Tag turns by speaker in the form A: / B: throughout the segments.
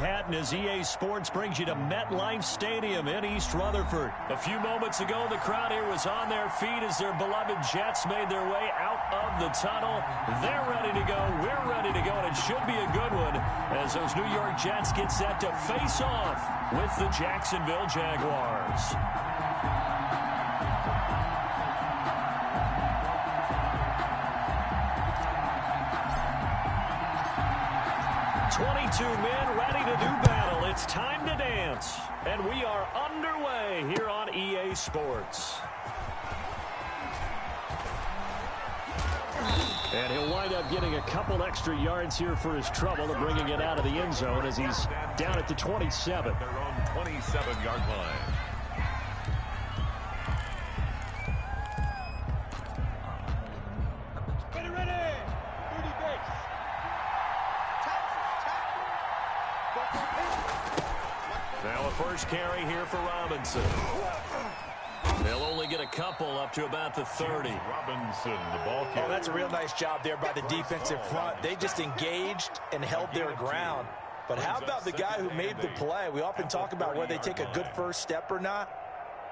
A: Manhattan as EA Sports brings you to MetLife Stadium in East Rutherford. A few moments ago, the crowd here was on their feet as their beloved Jets made their way out of the tunnel. They're ready to go. We're ready to go, and it should be a good one as those New York Jets get set to face off with the Jacksonville Jaguars. 22 men ready to do battle. It's time to dance. And we are underway here on EA Sports. And he'll wind up getting a couple extra yards here for his trouble and bringing it out of the end zone as he's down at the 27.
B: Their own 27-yard line.
A: Now a first carry here for Robinson. They'll only get a couple up to about the 30.
B: Robinson, the ball carrier.
C: Oh, that's a real nice job there by the defensive front. They just engaged and held their ground. But how about the guy who made the play? We often talk about whether they take a good first step or not.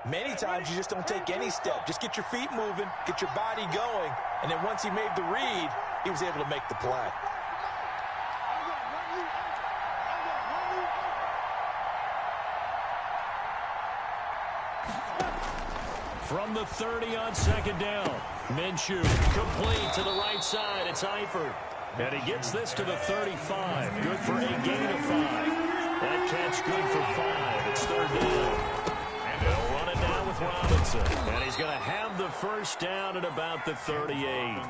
C: Many times you just don't take any step. Just get your feet moving, get your body going, and then once he made the read, he was able to make the play.
A: From the 30 on second down. Minshew complete to the right side. It's Eifert. And he gets this to the 35. Good for a gain of 5. That catch good for 5. It's third down. And they'll run it now with Robinson. And he's going to have the first down at about the 38.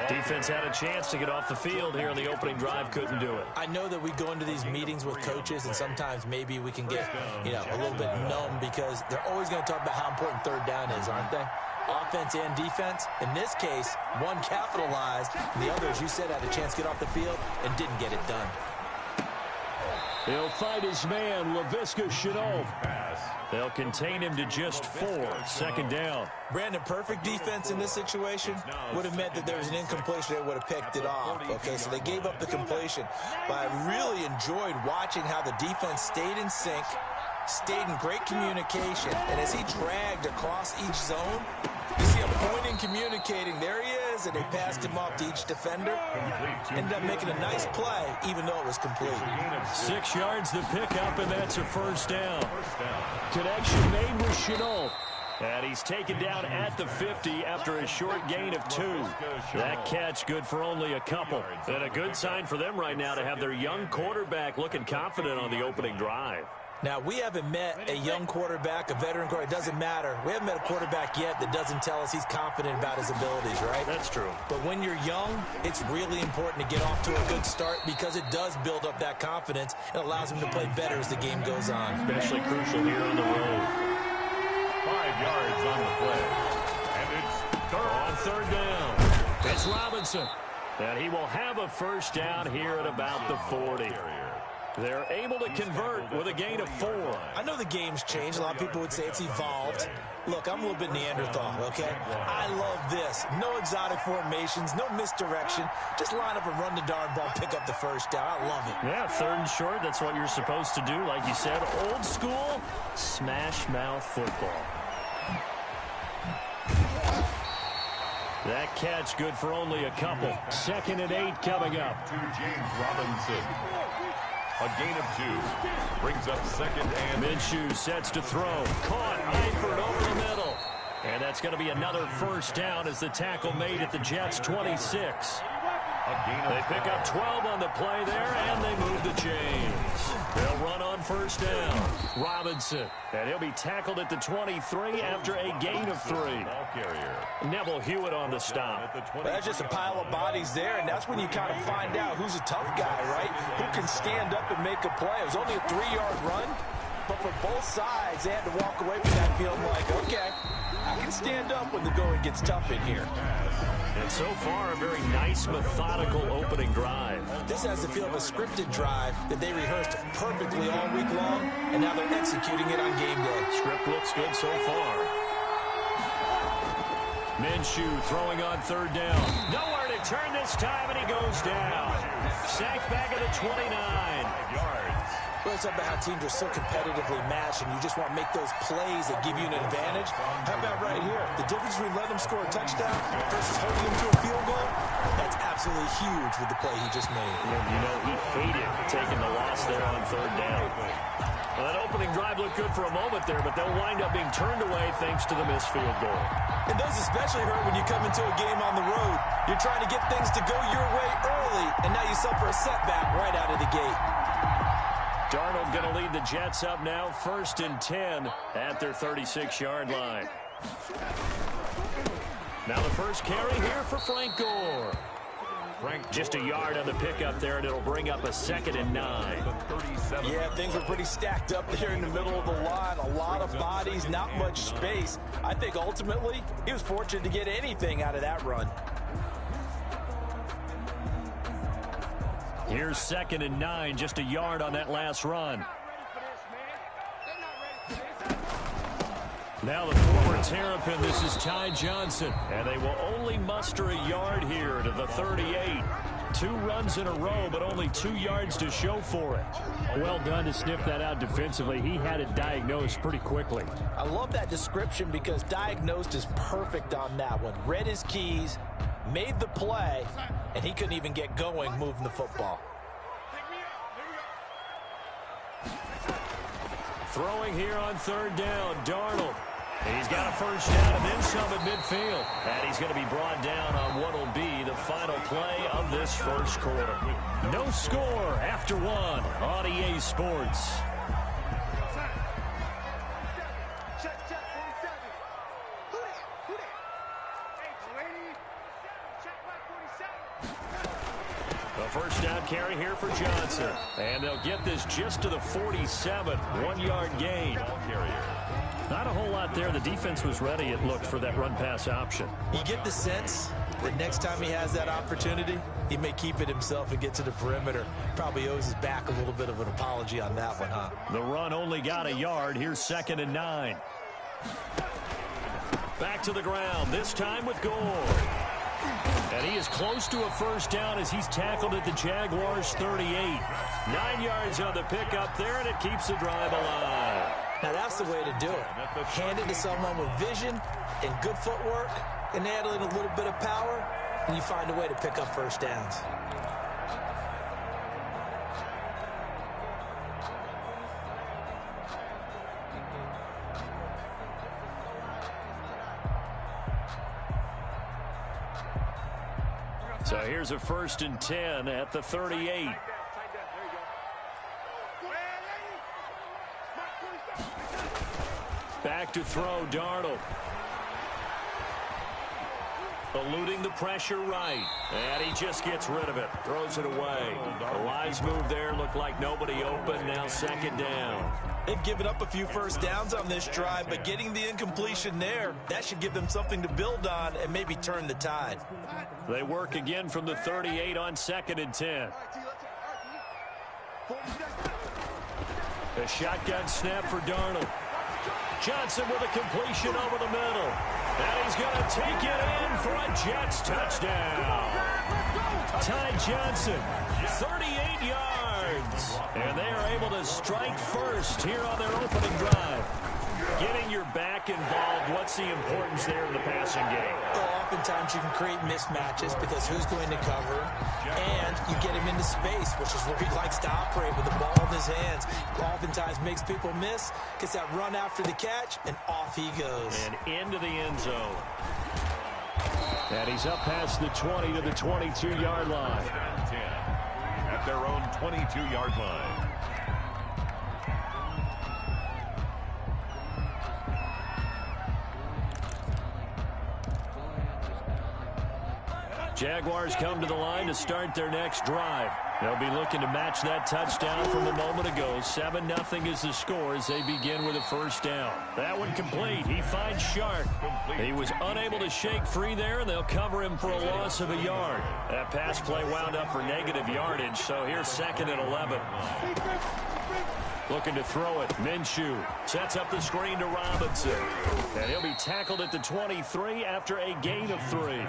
A: Defense had a chance to get off the field here in the opening drive. Couldn't do it.
C: I know that we go into these meetings with coaches, and sometimes maybe we can get, a little bit numb because they're always going to talk about how important third down is, aren't they? Offense and defense. In this case, one capitalized, and the other, as you said, had a chance to get off the field and didn't get it done.
A: He'll fight his man, Laviska Shenault. They'll contain him to just 4. Second down.
C: Brandon, perfect defense in this situation would have meant that there was an incompletion. They would have picked it off. Okay, so they gave up the completion. But I really enjoyed watching how the defense stayed in sync, stayed in great communication, and as he dragged across each zone, you see him pointing, communicating. There he is, and they passed him off to each defender. Ended up making a nice play, even though it was complete.
A: 6 yards the pickup, and that's a first down. Connection made with Shenault. And he's taken down at the 50 after a short gain of 2. That catch good for only a couple. And a good sign for them right now to have their young quarterback looking confident on the opening drive.
C: Now, we haven't met a young quarterback, a veteran quarterback. It doesn't matter. We haven't met a quarterback yet that doesn't tell us he's confident about his abilities, right?
A: That's true.
C: But when you're young, it's really important to get off to a good start because it does build up that confidence and allows him to play better as the game goes on.
A: Especially crucial here on the road.
B: 5 yards on the play. And it's
A: on third down. It's Robinson. And he will have a first down here at about the 40. They're able to convert with a gain of 4.
C: I know the game's changed. A lot of people would say it's evolved. Look, I'm a little bit Neanderthal, okay? I love this. No exotic formations, no misdirection. Just line up and run the darn ball, pick up the first down. I love it.
A: Yeah, third and short, that's what you're supposed to do. Like you said, old school, smash mouth football. That catch good for only a couple. 2nd and 8 coming up.
B: To James Robinson. A gain of 2. Brings up 2nd and...
A: Minshew sets to throw. Caught. Eifert over the middle. And that's going to be another first down as the tackle made at the Jets' 26. They pick up 12 on the play there, and they move the chains. They'll run on first down. Robinson. And he'll be tackled at the 23 after a gain of 3. Neville Hewitt on the stop.
C: Well, that's just a pile of bodies there, and that's when you kind of find out who's a tough guy, right? Who can stand up and make a play. It was only a 3-yard run, but for both sides, they had to walk away from that field like, okay, I can stand up when the going gets tough in here.
A: And so far, a very nice, methodical opening drive.
C: This has the feel of a scripted drive that they rehearsed perfectly all week long, and now they're executing it on game day.
A: Script looks good so far. Minshew throwing on third down. Nowhere to turn this time, and he goes down. Sacked back at the 29.
B: 5 yards.
C: shows up about how teams are so competitively matched, and you just want to make those plays that give you an advantage. How about right here? The difference between letting them score a touchdown versus holding them to a field goal, that's absolutely huge with the play he just made.
A: You know, he hated taking the loss there on third down. Well, that opening drive looked good for a moment there, but they'll wind up being turned away thanks to the missed field goal.
C: And those especially hurt when you come into a game on the road. You're trying to get things to go your way early, and now you suffer a setback right out of the gate.
A: Darnold going to lead the Jets up now, 1st and 10 at their 36-yard line. Now the first carry here for Frank Gore. Just a yard on the pickup there, and it'll bring up a 2nd and 9.
C: Yeah, things were pretty stacked up there in the middle of the line. A lot of bodies, not much space. I think ultimately he was fortunate to get anything out of that run.
A: Here's 2nd and 9, just a yard on that last run. Now the former Terrapin, this is Ty Johnson, and they will only muster a yard here to the 38. 2 runs in a row, but only 2 yards to show for it. Well done to sniff that out defensively. He had it diagnosed pretty quickly.
C: I love that description because diagnosed is perfect on that one. Read his keys, made the play, and he couldn't even get going moving the football.
A: Throwing here on 3rd down, Darnold. And he's got a first down and then some at midfield. And he's going to be brought down on what will be the final play of this first quarter. No score after 1 on EA Sports. The first down carry here for Johnson. And they'll get this just to the 47. 1-yard gain. Not a whole lot there. The defense was ready, it looked, for that run-pass option.
C: You get the sense that next time he has that opportunity, he may keep it himself and get to the perimeter. Probably owes his back a little bit of an apology on that one, huh?
A: The run only got a yard. Here's 2nd and 9. Back to the ground, this time with Gore. And he is close to a first down as he's tackled at the Jaguars' 38. 9 yards on the pickup there, and it keeps the drive alive.
C: Now, that's the way to do it. Hand it to someone with vision and good footwork, and add in a little bit of power, and you find a way to pick up first downs.
A: So here's a 1st and 10 at the 38. Back to throw, Darnold. Eluding the pressure right. And he just gets rid of it. Throws it away. A wise move there. Looked like nobody open. Now 2nd down.
C: They've given up a few first downs on this drive, but getting the incompletion there, that should give them something to build on and maybe turn the tide.
A: They work again from the 38 on 2nd and 10. A shotgun snap for Darnold. Johnson with a completion over the middle. And he's going to take it in for a Jets touchdown. Ty Johnson, 38 yards. And they are able to strike first here on their opening drive. Getting your back involved, what's the importance there in the passing game?
C: Well, oftentimes you can create mismatches because who's going to cover him, and you get him into space, which is where he likes to operate with the ball in his hands. Oftentimes makes people miss, gets that run after the catch, and off he goes.
A: And into the end zone. And he's up past the 20 to the 22-yard line.
B: 10 at their own 22-yard line.
A: Jaguars come to the line to start their next drive. They'll be looking to match that touchdown from a moment ago. 7-0 is the score as they begin with a first down. That one complete. He finds Shark. He was unable to shake free there, and they'll cover him for a loss of a yard. That pass play wound up for negative yardage, so here's 2nd and 11. Looking to throw it. Minshew sets up the screen to Robinson. And he'll be tackled at the 23 after a gain of 3.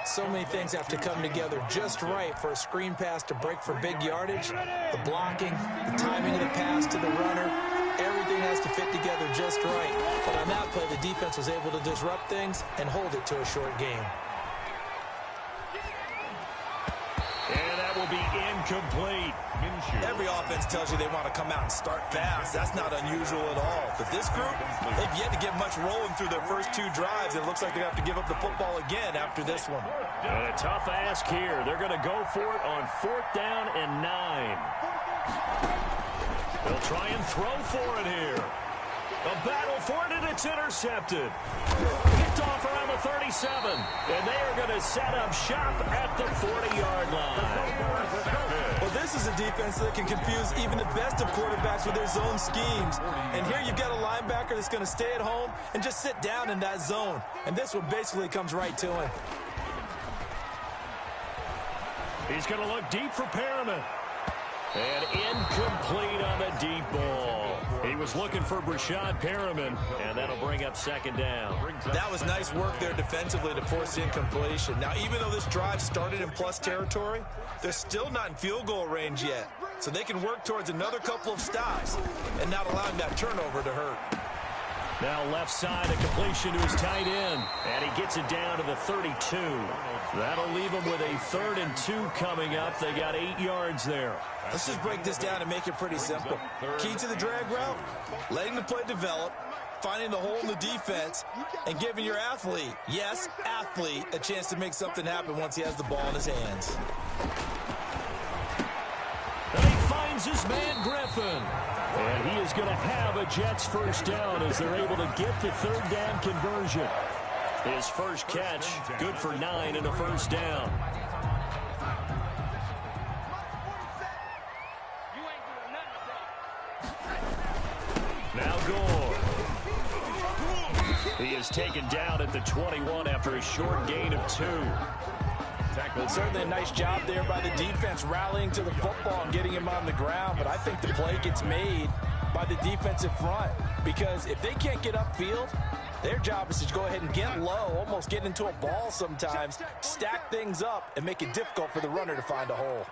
C: So many things have to come together just right for a screen pass to break for big yardage. The blocking, the timing of the pass to the runner, everything has to fit together just right. But on that play, the defense was able to disrupt things and hold it to a short game.
A: And that will be incomplete.
C: Every offense tells you they want to come out and start fast. That's not unusual at all. But this group, they've yet to get much rolling through their first 2 drives. It looks like they have to give up the football again after this one.
A: And a tough ask here. They're going to go for it on 4th down and 9. They'll try and throw for it here. A battle for it, and it's intercepted. Picked off around the 37. And they are going to set up shop at the 40-yard line.
C: Well, this is a defense that can confuse even the best of quarterbacks with their zone schemes. And here you've got a linebacker that's going to stay at home and just sit down in that zone. And this one basically comes right to him.
A: He's going to look deep for Perriman. And incomplete on the deep ball. He was looking for Brashad Perriman, and that'll bring up 2nd down.
C: That was nice work there defensively to force the incompletion. Now, even though this drive started in plus territory, they're still not in field goal range yet. So they can work towards another couple of stops and not allowing that turnover to hurt.
A: Now left side, a completion to his tight end. And he gets it down to the 32. That'll leave him with a 3rd and 2 coming up. They got 8 yards there.
C: Let's just break this down and make it pretty simple. Key to the drag route, letting the play develop, finding the hole in the defense, and giving your athlete, yes, athlete, a chance to make something happen once he has the ball in his hands.
A: And he finds his man Griffin. And he is going to have a Jets 1st down as they're able to get the 3rd down conversion. His first catch, good for 9 and a 1st down. Now Gore. He is taken down at the 21 after a short gain of 2.
C: Well, certainly a nice job there by the defense rallying to the football and getting him on the ground. But I think the play gets made by the defensive front because if they can't get upfield, their job is to go ahead and get low, almost get into a ball sometimes, stack things up, and make it difficult for the runner to find a hole.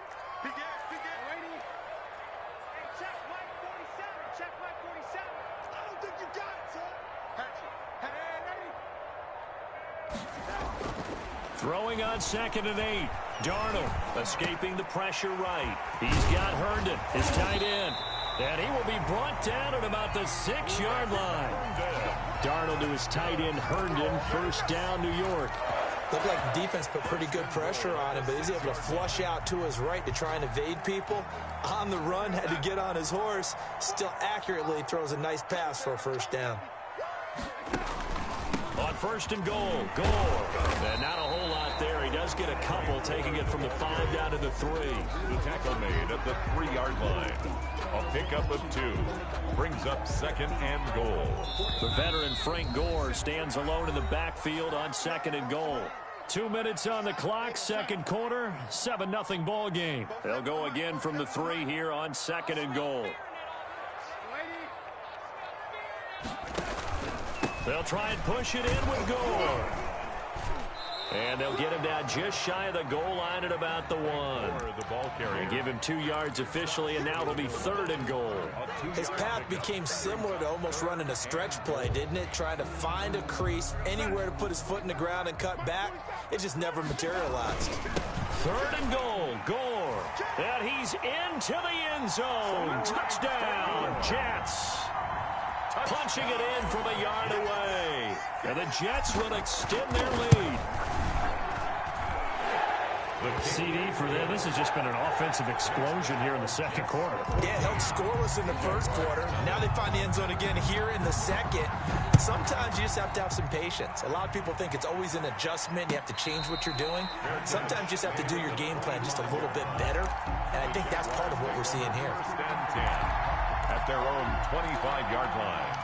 A: Throwing on 2nd and 8. Darnold escaping the pressure right. He's got Herndon, his tight end. And he will be brought down at about the 6-yard line. Darnold to his tight end, Herndon, 1st down, New York.
C: Looked like the defense put pretty good pressure on him, but he's able to flush out to his right to try and evade people. On the run, had to get on his horse. Still accurately throws a nice pass for a 1st down.
A: On 1st and goal, Gore. And not a whole lot there. He does get a couple, taking it from the 5 down to the 3.
B: The tackle made at the 3-yard line. A pickup of 2 brings up 2nd and goal.
A: The veteran Frank Gore stands alone in the backfield on 2nd and goal. 2 minutes on the clock, 2nd quarter, 7-0 ball game. They'll go again from the 3 here on 2nd and goal. They'll try and push it in with Gore. And they'll get him down just shy of the goal line at about the 1.
B: The ball carrier.
A: They give him 2 yards officially, and now it'll be 3rd and goal.
C: His path became similar to almost running a stretch play, didn't it? Trying to find a crease, anywhere to put his foot in the ground and cut back. It just never materialized.
A: 3rd and goal, Gore. And he's into the end zone. Touchdown, Jets. Punching it in from a yard away. And the Jets will extend their lead. CD for them. This has just been an offensive explosion here in the 2nd quarter.
C: Yeah, held scoreless in the 1st quarter. Now they find the end zone again here in the 2nd. Sometimes you just have to have some patience. A lot of people think it's always an adjustment. You have to change what you're doing. Sometimes you just have to do your game plan just a little bit better. And I think that's part of what we're seeing here.
B: At their own 25-yard line.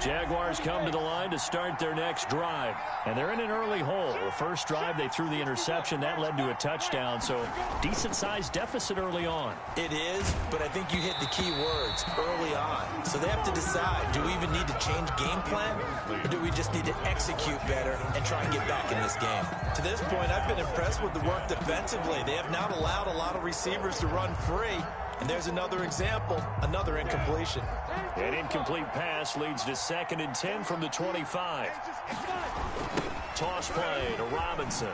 A: Jaguars come to the line to start their next drive. And they're in an early hole. The first drive, they threw the interception. That led to a touchdown. So decent-sized deficit early on.
C: It is, but I think you hit the key words, early on. So they have to decide, do we even need to change game plan? Or do we just need to execute better and try and get back in this game? To this point, I've been impressed with the work defensively. They have not allowed a lot of receivers to run free. And there's another example, another incompletion.
A: An incomplete pass leads to 2nd and 10 from the 25. Toss play to Robinson.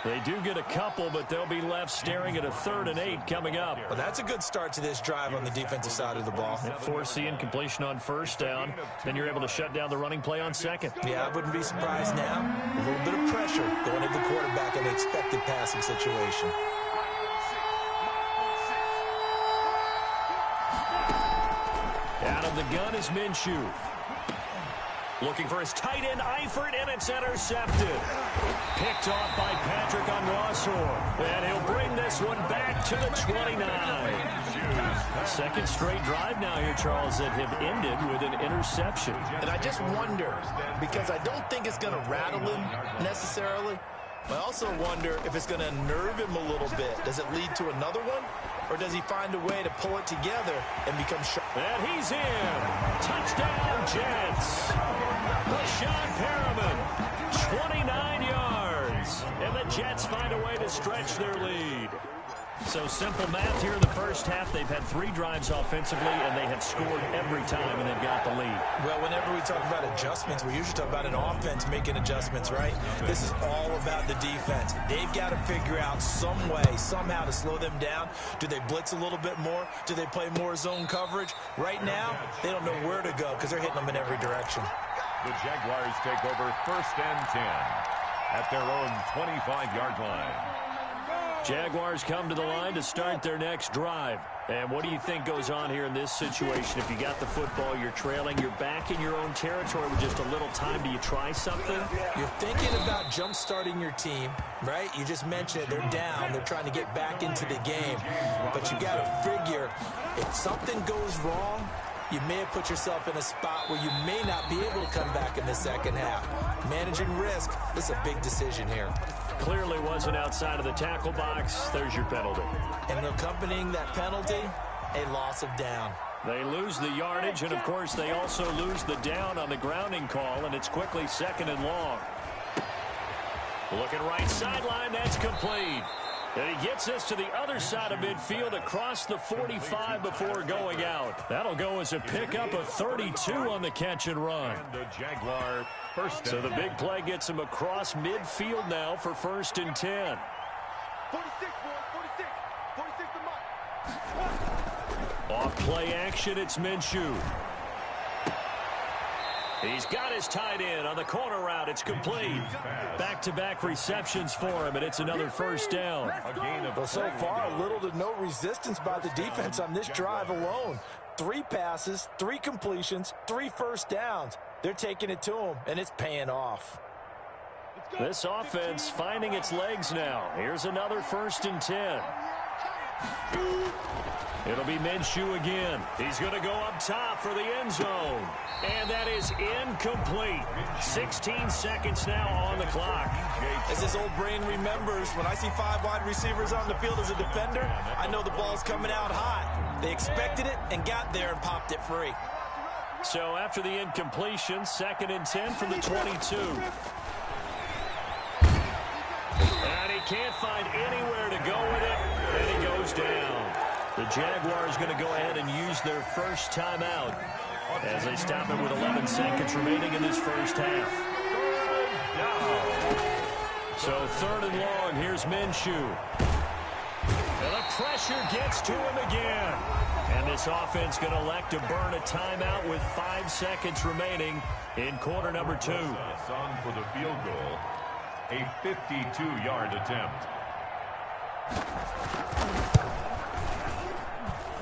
A: They do get a couple, but they'll be left staring at a 3rd and 8 coming up.
C: Well, that's a good start to this drive on the defensive side of the ball.
A: Force the incompletion on 1st down. Then you're able to shut down the running play on 2nd.
C: Yeah, I wouldn't be surprised now. A little bit of pressure going at the quarterback in an expected passing situation.
A: Out of the gun is Minshew. Looking for his tight end, Eifert, and it's intercepted. Picked off by Patrick on Rossor. And he'll bring this one back to the 29. Second straight drive now here, Charles, that have ended with an interception.
D: And I just wonder, because I don't think it's going to rattle him necessarily, but I also wonder if it's going to unnerve him a little bit. Does it lead to another one? Or does he find a way to pull it together and become sharp?
A: And he's in. Touchdown, Jets. Rashawn Perriman, 29 yards. And the Jets find a way to stretch their lead. So simple math here in the first half. They've had 3 drives offensively, and they have scored every time, and they've got the lead.
C: Well, whenever we talk about adjustments, we usually talk about an offense making adjustments, right? This is all about the defense. They've got to figure out some way, somehow to slow them down. Do they blitz a little bit more? Do they play more zone coverage? Right now, they don't know where to go because they're hitting them in every direction.
B: The Jaguars take over 1st and 10 at their own 25-yard line.
A: Jaguars come to the line to start their next drive. And what do you think goes on here in this situation? If you got the football, you're trailing, you're back in your own territory with just a little time. Do you try something?
C: You're thinking about jump-starting your team, right? You just mentioned it. They're down. They're trying to get back into the game. But you got to figure, if something goes wrong, you may have put yourself in a spot where you may not be able to come back in the second half. Managing risk, this is a big decision here.
A: Clearly wasn't outside of the tackle box. There's your penalty.
C: And accompanying that penalty, a loss of down.
A: They lose the yardage, and, of course, they also lose the down on the grounding call, and it's quickly 2nd and long. Looking right sideline, that's complete. And he gets this to the other side of midfield across the 45 before going out. That'll go as a pickup of 32 on the catch and run.
B: The Jaguar first.
A: So the big play gets him across midfield now for 1st and 10.
E: 46, 46 to mark.
A: Off play action, it's Minshew. He's got his tight end on the corner route. It's complete. Back-to-back receptions for him, and it's another 1st down.
C: Well, so far, little to no resistance by the defense on this drive alone. 3 passes, 3 completions, 3 first downs. They're taking it to him, and it's paying off.
A: This offense finding its legs now. Here's another 1st and 10. It'll be Minshew again. He's going to go up top for the end zone. And that is incomplete. 16 seconds now on the clock.
C: As his old brain remembers, when I see 5 wide receivers on the field as a defender, I know the ball's coming out hot. They expected it and got there and popped it free.
A: So after the incompletion, 2nd and 10 from the 22. And he can't find anywhere to go with it, and he goes down. The Jaguars going to go ahead and use their first timeout as they stop it with 11 seconds remaining in this first half. So 3rd and long, here's Minshew. And the pressure gets to him again. And this offense going to elect to burn a timeout with 5 seconds remaining in quarter number 2.
B: Song for the field goal, a 52-yard attempt.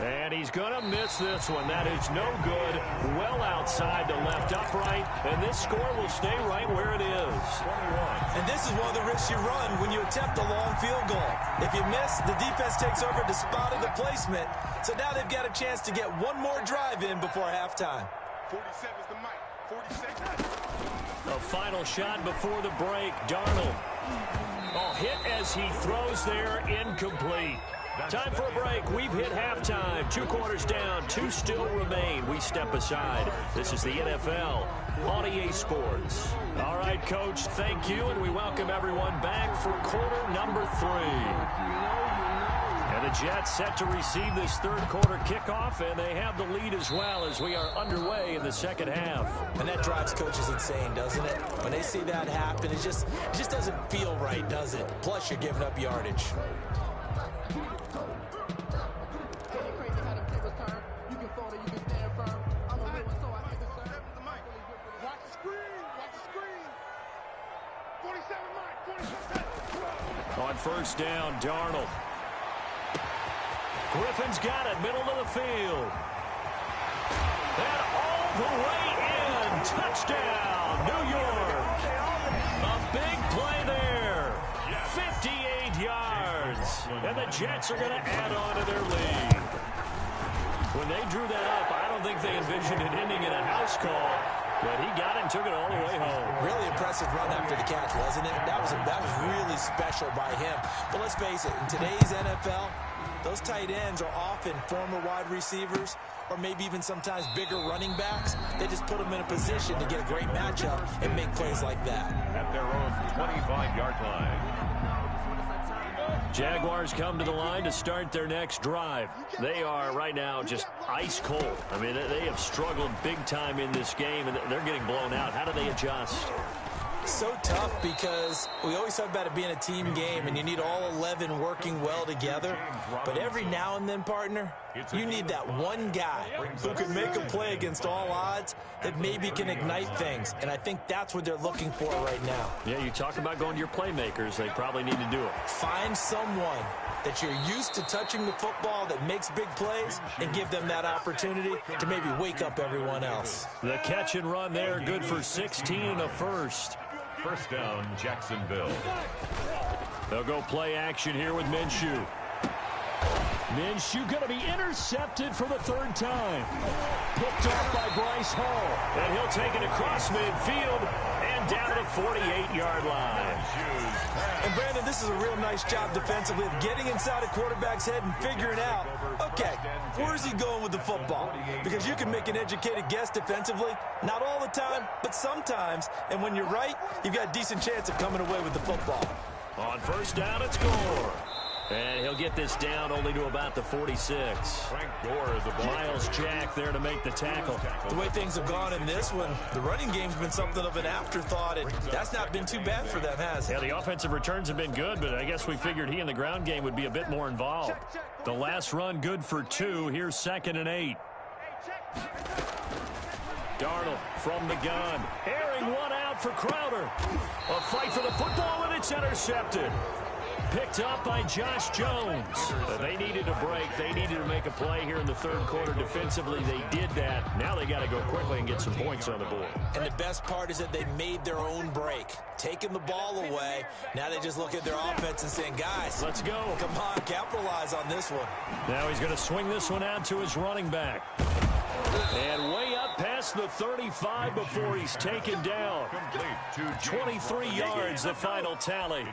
A: And he's going to miss this one. That is no good. Well outside the left upright. And this score will stay right where it is.
C: 21. And this is one of the risks you run when you attempt a long field goal. If you miss, the defense takes over to spot the placement. So now they've got a chance to get one more drive in before halftime.
E: 47's the mic. 46.
A: A final shot before the break. Darnold. Oh, hit as he throws there, incomplete. Time for a break. We've hit halftime. 2 quarters down. 2 still remain. We step aside. This is the NFL on EA Sports. All right, Coach, thank you, and we welcome everyone back for quarter number 3. And the Jets set to receive this third quarter kickoff, and they have the lead as well as we are underway in the second half.
C: And that drives coaches insane, doesn't it? When they see that happen, it just doesn't feel right, does it? Plus, you're giving up yardage.
A: On first down, Darnold. Griffin's got it, middle of the field. And all the way in. Touchdown, New York. A big play there. 58 yards. And the Jets are going to add on to their lead. When they drew that up, I don't think they envisioned it ending in a house call. But he got it and took it all the way home.
C: Really impressive run after the catch, wasn't it? That was really special by him. But let's face it, in today's NFL, those tight ends are often former wide receivers or maybe even sometimes bigger running backs. They just put them in a position to get a great matchup and make plays like that.
B: At their own 25-yard line.
A: Jaguars come to the line to start their next drive. They are right now just ice cold. I mean, they have struggled big time in this game, and they're getting blown out. How do they adjust?
C: So tough because we always talk about it being a team game, and you need all 11 working well together. But every now and then, partner, you need that one guy who can make a play against all odds that maybe can ignite things. And I think that's what they're looking for right now.
A: Yeah, you talk about going to your playmakers. They probably need to do it.
C: Find someone that you're used to touching the football that makes big plays and give them that opportunity to maybe wake up everyone else.
A: The catch and run there, good for 16 and a first.
B: First down, Jacksonville.
A: They'll go play action here with Minshew. Minshew going to be intercepted for the third time. Picked off by Bryce Hall. And he'll take it across midfield and down to the 48-yard line.
C: And, Brandon, this is a real nice job defensively of getting inside a quarterback's head and figuring out, okay, where's he going with the football? Because you can make an educated guess defensively. Not all the time, but sometimes. And when you're right, you've got a decent chance of coming away with the football.
A: On first down, it's Gore. And he'll get this down only to about the 46.
B: Frank Gore is a ball.
A: Miles Jack there to make the tackle.
C: The way things have gone in this one, the running game's been something of an afterthought, and that's not been too bad for them, has it?
A: Yeah, the offensive returns have been good, but I guess we figured he in the ground game would be a bit more involved. The last run good for 2. Here's 2nd and 8. Darnold from the gun. Airing one out for Crowder. A fight for the football, and it's intercepted. Picked up by Josh Jones. They needed a break. They needed to make a play here in the third quarter defensively. They did that. Now they got to go quickly and get some points on the board.
C: And the best part is that they made their own break. Taking the ball away. Now they just look at their offense and saying, guys,
A: let's go.
C: Come on, capitalize on this one.
A: Now he's going to swing this one out to his running back. And way up past the 35 before he's taken down. 23 yards, the final tally.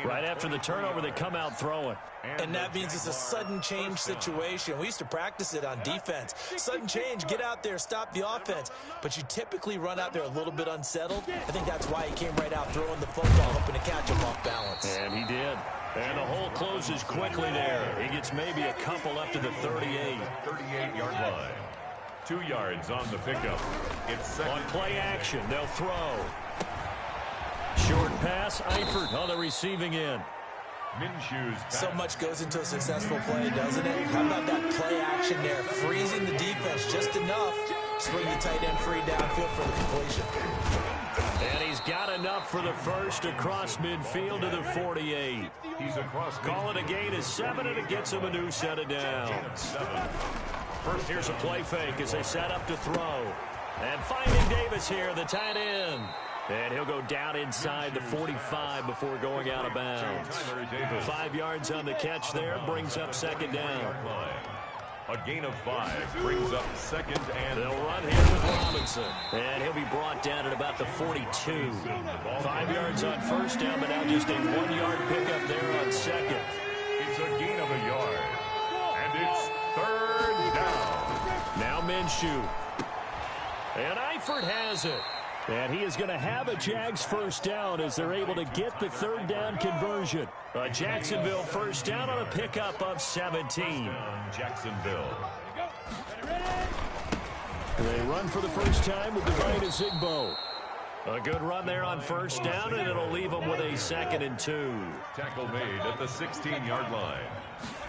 A: Right after the turnover, they come out throwing.
C: And that means it's a sudden change situation. We used to practice it on defense. Sudden change, get out there, stop the offense. But you typically run out there a little bit unsettled. I think that's why he came right out throwing the football, hoping to catch him off balance.
A: And he did. And the hole closes quickly there. He gets maybe a couple up to the 38.
B: 38-yard line. 2 yards on the pickup. It's
A: on play action. They'll throw. Short pass. Eifert on the receiving end.
B: Minshew's pass.
C: So much goes into a successful play, doesn't it? How about that play action there? Freezing the defense just enough. Swing the tight end free downfield for the completion.
A: And he's got enough for the first across midfield to the 48.
B: He's across.
A: Call it a gain of 7, and it gets him a new set of downs. First, here's a play fake as they set up to throw. And finding Davis here, the tight end. And he'll go down inside the 45 before going out of bounds. 5 yards on the catch there, brings up 2nd down.
B: A gain of 5 brings up second and...
A: They'll run here with Robinson. And he'll be brought down at about the 42. 5 yards on first down, but now just a 1-yard pickup there on second.
B: It's a gain of a yard. And it's third down.
A: Now Minshew. And Eifert has it. And he is going to have a Jags first down as they're able to get the third down conversion. A Jacksonville first down on a pickup of 17.
B: Jacksonville.
A: They run for the first time with Devine Zigbo. A good run there on first down, and it'll leave them with a 2nd and 2.
B: Tackle made at the 16-yard line.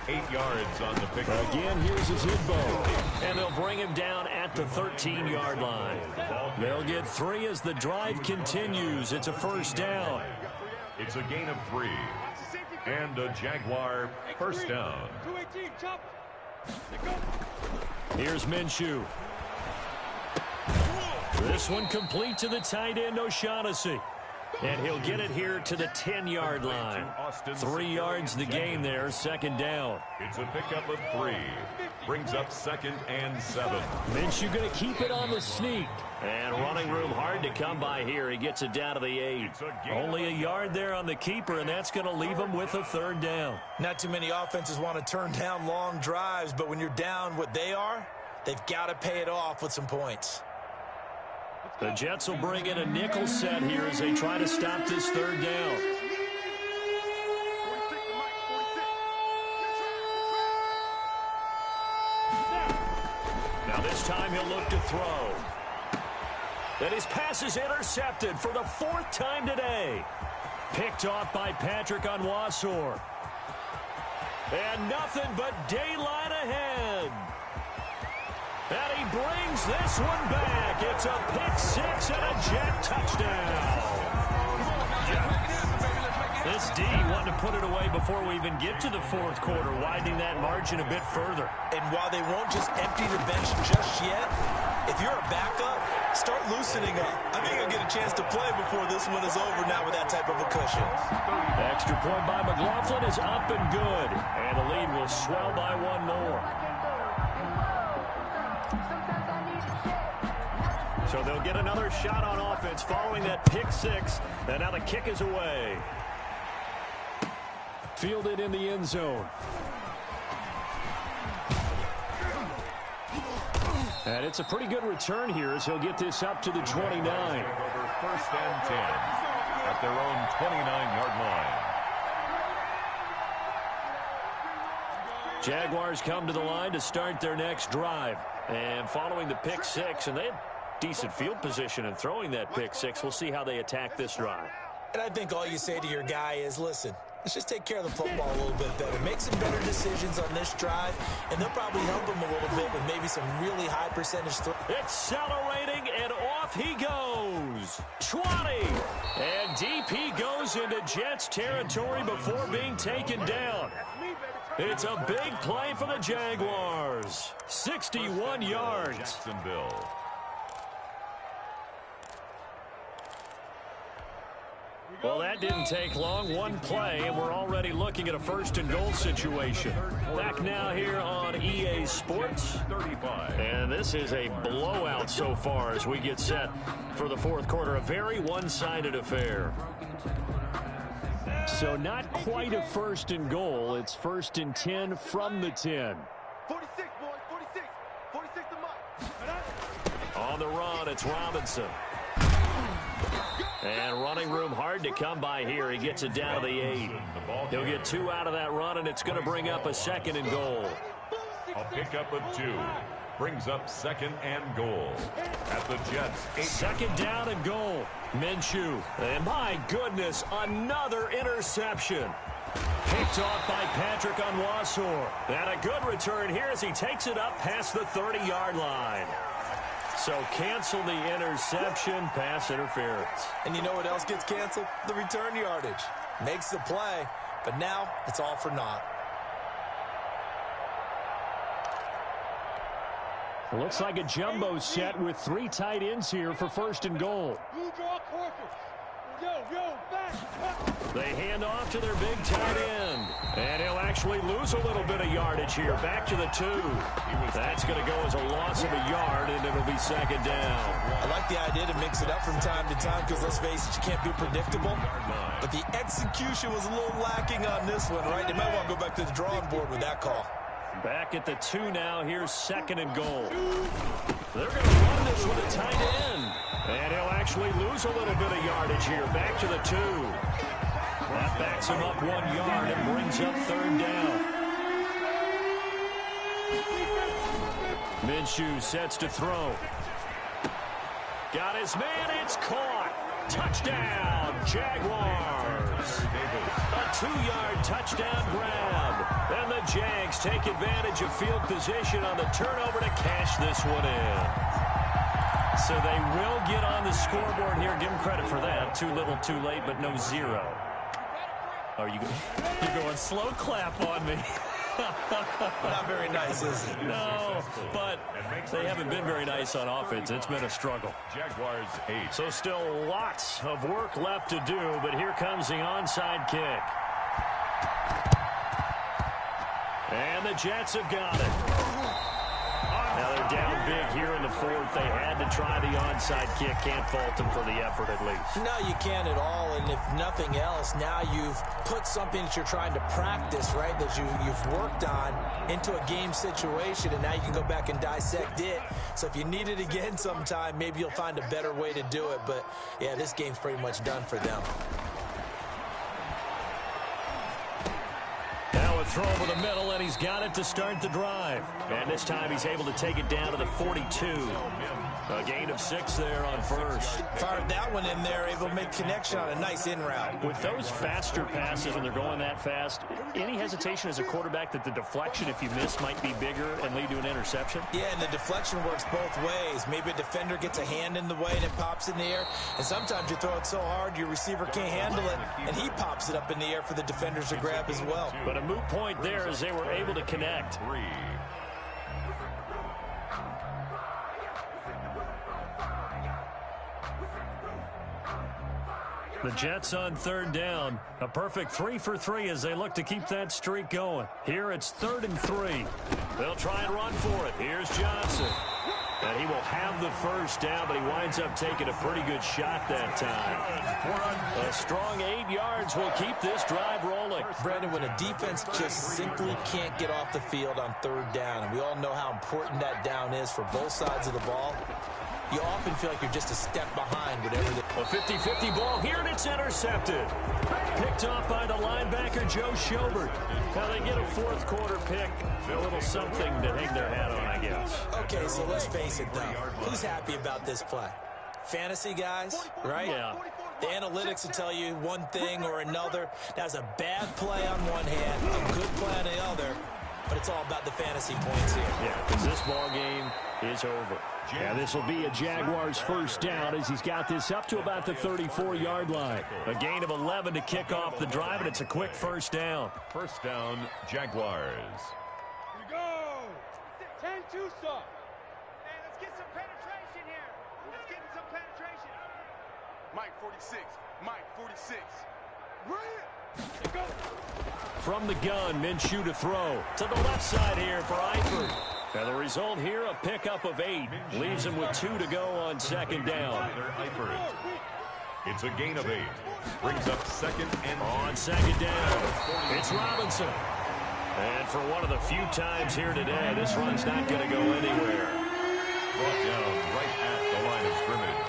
B: 8 yards on the pickup.
A: Again, here's Zigbo. And they'll bring him down at the 13-yard line. They'll get 3 as the drive continues. It's a first down.
B: It's a gain of 3. And a Jaguar first down.
A: Here's Minshew. This one complete to the tight end, O'Shaughnessy. And he'll get it here to the 10-yard line. 3 yards the gain there, 2nd down.
B: It's a pickup of 3. Brings up 2nd and 7.
A: Minshew going to keep it on the sneak. And running room hard to come by here. He gets it down to the 8. Only a yard there on the keeper, and that's going to leave him with a 3rd down.
C: Not too many offenses want to turn down long drives, but when you're down what they are, they've got to pay it off with some points.
A: The Jets will bring in a nickel set here as they try to stop this 3rd down. Now this time he'll look to throw. And his pass is intercepted for the 4th time today. Picked off by Patrick Onwuasor. And nothing but daylight ahead. And he brings this one back. It's a pick-6 and a Jet touchdown. This D wanted to put it away before we even get to the 4th quarter, widening that margin a bit further.
C: And while they won't just empty the bench just yet, if you're a backup, start loosening up. I think you'll get a chance to play before this one is over now with that type of a cushion.
A: Extra point by McLaughlin is up and good. And the lead will swell by 1 more. So they'll get another shot on offense following that pick-6. And now the kick is away. Fielded in the end zone. And it's a pretty good return here as he'll get this up to the 29.
B: 1st and 10 at their own 29-yard line.
A: Jaguars come to the line to start their next drive. And following the pick-6, and they had decent field position in throwing that pick-6. We'll see how they attack this drive.
C: And I think all you say to your guy is, listen, let's just take care of the football a little bit better. Make some better decisions on this drive, and they'll probably help him a little bit with maybe some really high percentage throws.
A: Accelerating, and off he goes. 20. And DP goes into Jets territory before being taken down. It's a big play for the Jaguars. 61 yards.
B: Jacksonville.
A: Well, that didn't take long. 1 play, and we're already looking at a 1st and goal situation. Back now here on EA Sports.
B: 35.
A: And this is a blowout so far as we get set for the 4th quarter. A very one-sided affair. So not quite a 1st and goal. It's 1st and 10 from the 10.
E: 46, boys, 46. 46 to Mike.
A: On the run, it's Robinson. And running room hard to come by here. He gets it down to the 8. He'll get 2 out of that run, and it's going to bring up a 2nd and goal.
B: A pickup of 2 brings up 2nd and goal at the Jets.
A: 2nd down and goal. Minshew. And my goodness, another interception. Picked off by Patrick Onwuasor. And a good return here as he takes it up past the 30-yard line. So cancel the interception, pass interference.
C: And you know what else gets canceled? The return yardage. Makes the play, but now it's all for naught.
A: Looks like a jumbo set with 3 tight ends here for 1st and goal. They hand off to their big tight end. And he'll actually lose a little bit of yardage here. Back to the 2. That's going to go as a loss of a yard, and it'll be second down.
C: I like the idea to mix it up from time to time because, let's face it, you can't be predictable. But the execution was a little lacking on this one, right? They might want to go back to the drawing board with that call.
A: Back at the 2 now. Here's second and goal. They're going to run this with a tight end. And he'll actually lose a little bit of yardage here. Back to the 2. That backs him up 1 yard and brings up third down. Minshew sets to throw. Got his man. It's caught. Touchdown, Jaguars. A 2-yard touchdown grab. And the Jags take advantage of field position on the turnover to cash this one in. So they will get on the scoreboard here. Give them credit for that. Too little, too late, but no 0. Oh, you're going slow clap on me.
C: Not very nice, is it?
A: No, but they haven't been very nice on offense. It's been a struggle.
B: Jaguars 8.
A: So still lots of work left to do, but here comes the onside kick. And the Jets have got it. Now they're down big here in the 4th. They had to try the onside kick. Can't fault them for the effort at least.
C: No, you can't at all. And if nothing else, now you've put something that you're trying to practice, right, that you've worked on into a game situation, and now you can go back and dissect it. So if you need it again sometime, maybe you'll find a better way to do it. But, yeah, this game's pretty much done for them.
A: Now a throw over the middle, and he's got it to start the drive. And this time he's able to take it down to the 42. A gain of 6 there on first.
C: Fired that one in there, able to make connection on a nice in route.
A: With those faster passes, when they're going that fast, any hesitation as a quarterback that the deflection, if you miss, might be bigger and lead to an interception?
C: Yeah, and the deflection works both ways. Maybe a defender gets a hand in the way and it pops in the air. And sometimes you throw it so hard your receiver can't handle it, and he pops it up in the air for the defenders to grab as well.
A: But a moot point there as they were able to connect.
B: 3.
A: The Jets on third down. A perfect 3 for 3 as they look to keep that streak going. Here it's 3rd and 3. They'll try and run for it. Here's Johnson. And he will have the first down, but he winds up taking a pretty good shot that time. A strong 8 yards will keep this drive rolling.
C: Brandon, when a defense just simply can't get off the field on third down, and we all know how important that down is for both sides of the ball, you often feel like you're just a step behind whatever the...
A: A 50-50 ball here, and it's intercepted. Picked off by the linebacker, Joe Schobert. Now they get a 4th quarter pick. A little something to hang their hat on, I guess.
C: Okay, so let's face it, though. Who's happy about this play? Fantasy guys, right?
A: Yeah.
C: The analytics will tell you one thing or another. That's a bad play on one hand, a good play on the other. But it's all about the fantasy points here.
A: Yeah, because this ball game is over. Yeah, this will be a Jaguars first down as he's got this up to about the 34-yard line. A gain of 11 to kick off the drive, and it's a quick first down.
B: First down, Jaguars.
E: Here we go. 10 Tucson. Hey, let's get some penetration here. Let's get some penetration. Mike 46. Mike 46. Brilliant. Go.
A: From the gun, Minshew to throw. To the left side here for Eifert. And the result here, a pickup of 8. Leaves him with 2 to go on second down.
B: It's a gain of 8. Brings up 2nd and
A: on second down. It's Robinson. And for one of the few times here today, this run's not going to go anywhere.
B: Brought down right at the line of scrimmage.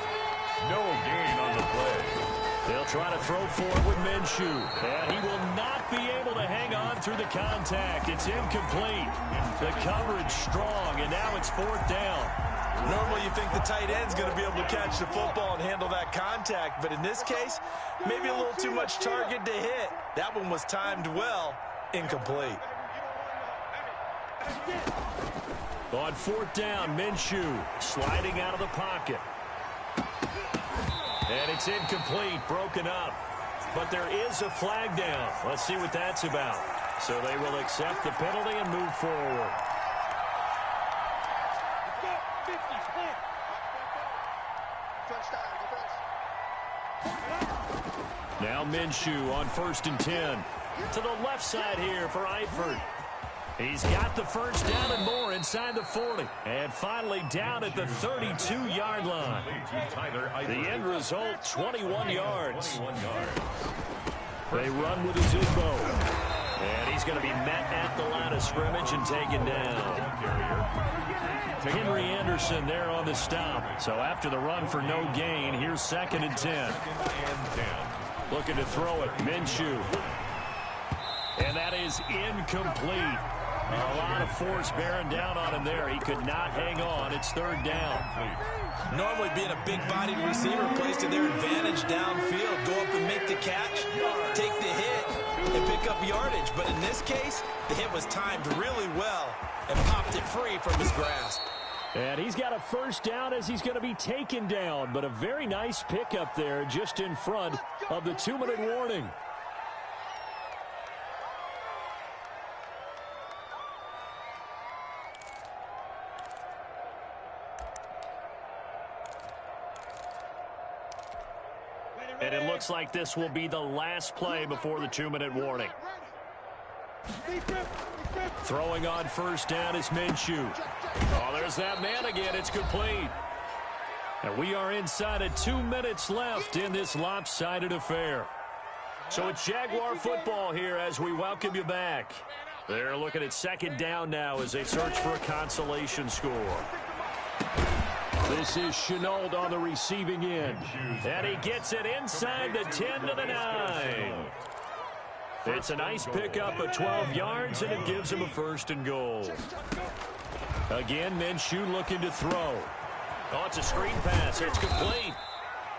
B: No gain on the play.
A: They'll try to throw for it with Minshew. And he will not be able to hang on through the contact. It's incomplete. The coverage strong, and now it's 4th down.
C: Normally you think the tight end's going to be able to catch the football and handle that contact, but in this case, maybe a little too much target to hit. That one was timed well, incomplete.
A: On 4th down, Minshew sliding out of the pocket. And it's incomplete, broken up. But there is a flag down. Let's see what that's about. So they will accept the penalty and move forward. Now Minshew on 1st and 10. To the left side here for Eifert. He's got the first down and more inside the 40. And finally down at the 32-yard line. The end result, 21 yards. They run with his Zimbo. And he's going to be met at the line of scrimmage and taken down. Henry Anderson there on the stop. So after the run for no gain, here's 2nd and 10. Looking to throw it, Minshew. And that is incomplete. A lot of force bearing down on him there. He could not hang on. It's 3rd down.
C: Normally being a big-bodied receiver plays to their advantage downfield. Go up and make the catch, take the hit, and pick up yardage. But in this case, the hit was timed really well and popped it free from his grasp.
A: And he's got a first down as he's going to be taken down. But a very nice pickup there just in front of the 2-minute warning. And it looks like this will be the last play before the 2-minute warning. Throwing on first down is Minshew. Oh, there's that man again. It's complete. And we are inside of 2 minutes left in this lopsided affair. So it's Jaguar football here as we welcome you back. They're looking at 2nd down now as they search for a consolation score. This is Chenault on the receiving end. And he gets it inside the 10 to the 9. It's a nice pickup of 12 yards, and it gives him a 1st and goal. Again, Minshew looking to throw. Oh, it's a screen pass. It's complete.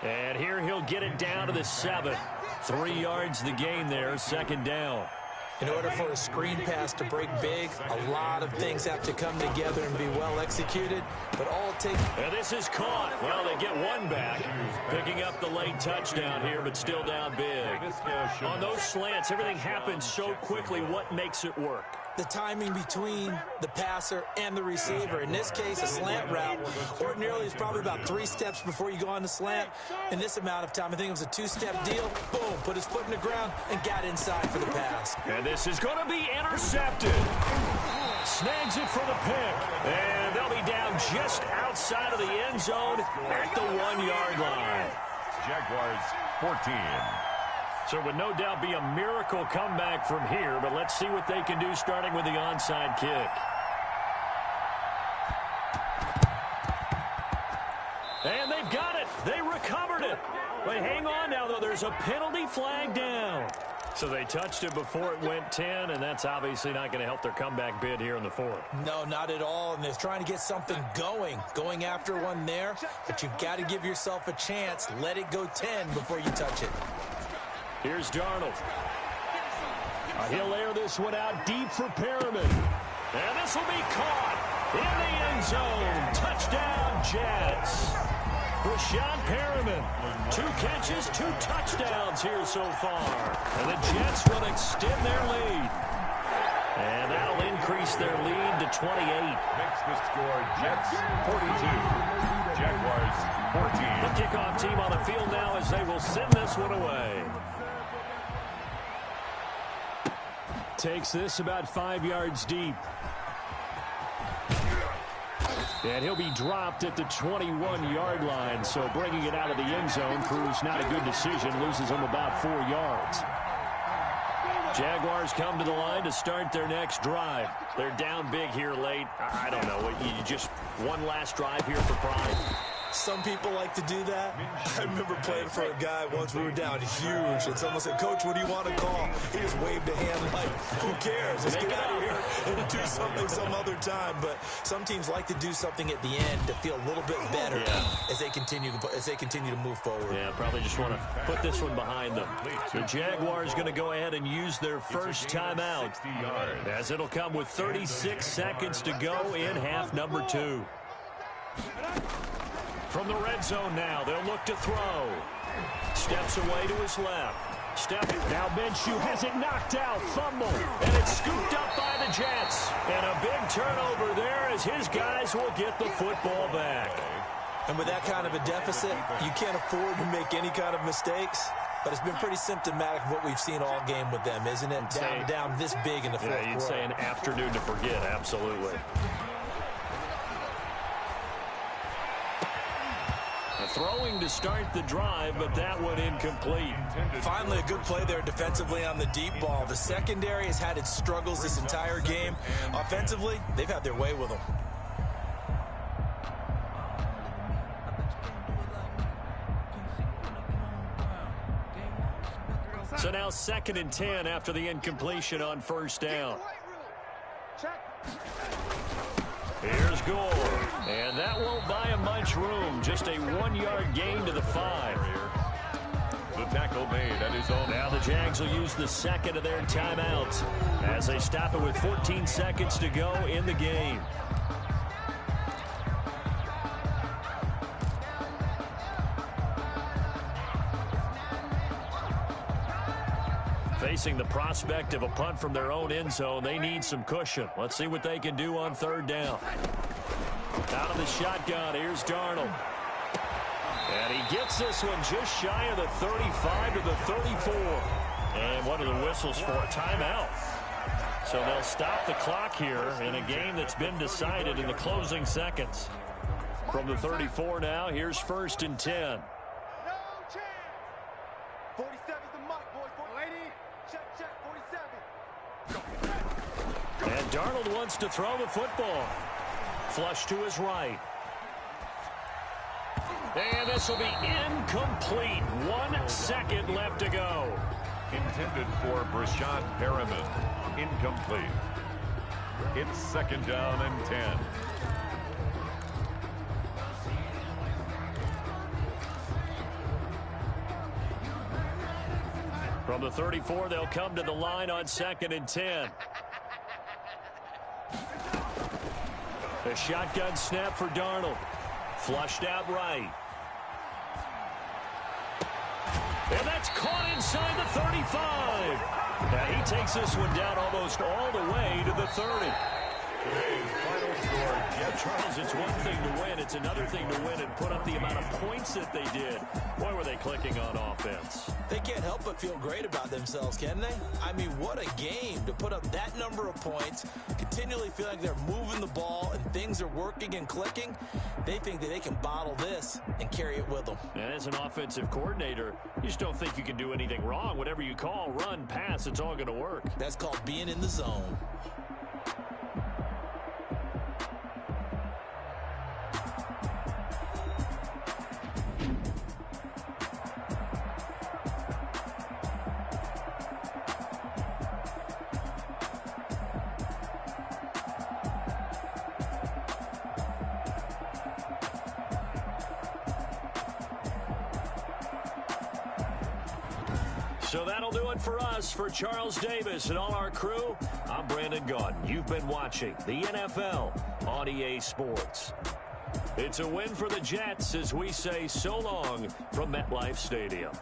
A: And here he'll get it down to the 7. 3 yards the gain there, 2nd down.
C: In order for a screen pass to break big, a lot of things have to come together and be well executed. But all it takes...
A: And this is caught. Well, they get one back. Picking up the late touchdown here, but still down big. On those slants, everything happens so quickly. What makes it work?
C: The timing between the passer and the receiver. In this case, a slant route ordinarily is probably about 3 steps before you go on the slant. In this amount of time, I think it was a 2-step deal. Boom, put his foot in the ground and got inside for the pass.
A: And this is going to be intercepted. Snags it for the pick. And they'll be down just outside of the end zone at the 1-yard line.
B: Jaguars 14.
A: So it would no doubt be a miracle comeback from here, but let's see what they can do starting with the onside kick. And they've got it. They recovered it. But hang on now, though. There's a penalty flag down. So they touched it before it went 10, and that's obviously not going to help their comeback bid here in the 4th.
C: No, not at all, and they're trying to get something going after one there, but you've got to give yourself a chance. Let it go 10 before you touch it.
A: Here's Darnold. He'll air this one out deep for Perriman. And this will be caught in the end zone. Touchdown, Jets. Rashad Perriman, 2 catches, 2 touchdowns here so far. And the Jets will extend their lead. And that'll increase their lead to 28.
B: Makes the score Jets 42. Jaguars 14.
A: The kickoff team on the field now as they will send this one away. Takes this about 5 yards deep. And he'll be dropped at the 21-yard line. So bringing it out of the end zone proves not a good decision. Loses him about 4 yards. Jaguars come to the line to start their next drive. They're down big here late. I don't know. You just one last drive here for pride.
C: Some people like to do that. I remember playing for a guy once. We were down huge, and someone said, "Coach, what do you want to call?" He just waved a hand like, "Who cares? Let's get out of here and do something some other time." But some teams like to do something at the end to feel a little bit better as they continue to move forward.
A: Yeah, probably just want to put this one behind them. The Jaguars going to go ahead and use their first timeout, as it'll come with 36 seconds to go in half number 2. From the red zone now, they'll look to throw. Steps away to his left. Now Minshew has it knocked out. Fumble. And it's scooped up by the Jets. And a big turnover there as his guys will get the football back.
C: And with that kind of a deficit, you can't afford to make any kind of mistakes. but it's been pretty symptomatic of what we've seen all game with them, isn't it? Down this big in the fourth quarter.
A: You'd say an afternoon to forget, absolutely. Throwing to start the drive, but that one incomplete.
C: Finally, a good play there defensively on the deep ball. The secondary has had its struggles this entire game. Offensively, they've had their way with them.
A: So now 2nd and 10 after the incompletion on first down. Here's Gore, and that won't buy him much room. Just a 1-yard gain to the 5.
B: The tackle made at his own.
A: Now the Jags will use the second of their timeouts as they stop it with 14 seconds to go in the game. Facing the prospect of a punt from their own end zone, they need some cushion. Let's see what they can do on 3rd down. Out of the shotgun, here's Darnold. And he gets this one just shy of the 35 to the 34. And what are the whistles for? A timeout. So they'll stop the clock here in a game that's been decided in the closing seconds. From the 34 now, here's 1st and 10.
E: No chance. 47's the mic, boys. 80. Check, 47.
A: And Darnold wants to throw the football. Flush to his right. And this will be incomplete. 1 second left to go.
B: Intended for Brashad Perriman. Incomplete. It's 2nd down and 10.
A: From the 34, they'll come to the line on 2nd and 10. The shotgun snap for Darnold. Flushed out right. And that's caught inside the 35. Now he takes this one down almost all the way to the 30.
B: Final score.
A: Yeah, Charles, it's one thing to win. It's another thing to win and put up the amount of points that they did. Boy, were they clicking on offense.
C: They can't help but feel great about themselves, can they? I mean, what a game to put up that number of points, continually feel like they're moving the ball and things are working and clicking. They think that they can bottle this and carry it with them.
A: And as an offensive coordinator, you just don't think you can do anything wrong. Whatever you call, run, pass, it's all going to work.
C: That's called being in the zone.
A: So that'll do it for us. For Charles Davis and all our crew, I'm Brandon Gaudin. You've been watching the NFL on EA Sports. It's a win for the Jets as we say so long from MetLife Stadium.